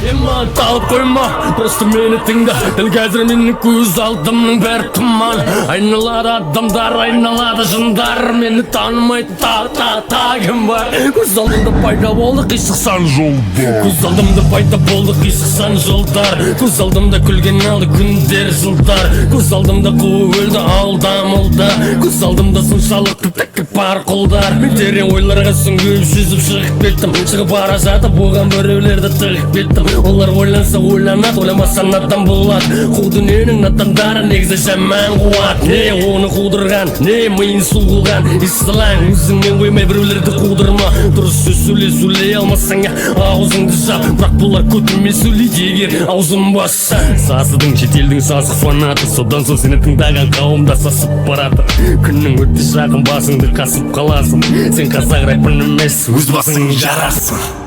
Emman talып қойма, просто мені тыңда. Дәл қазір менің көз алдымның бәрі тұман. Айналады адамдар, айналады жындар. Мені танымайтын та кім бар? Көз алдымда пайда болды қисық сан жолдар. Көз алдымда пайда болды қисық сан жолдар. Көз алдымда күлген алды күндер жылдар. Көз алдымда қуып өлді алдамылда. Көз алдымда соншалықты тәкіп бар қолдар. Мен терең ойларға сүңгіп жүзіп шығып кеттім. Шығып бара жатып оған біреулерді тығып кеттім. Олар ойланса ойланады, ойламаса надан болады. Қу дүниенің надандары негізі жаман қуат. Не оны қудырған, не миын сұлғылған. Ислам өзіңмен қоймай біреулерді қудырма. Дұрыс сөз сөйлей алмасаң аузыңды жап. Бірақ бұлар көтірме сөйлейді егер аузын басса. Сасыдың шетелдің сасық фанаты, содан соң сені тыңдаған қауымда сасып барады. Күннің өтті жақын басыңды қасып қаласың. Сен қазақ рэпін емес, өз басың жарасың.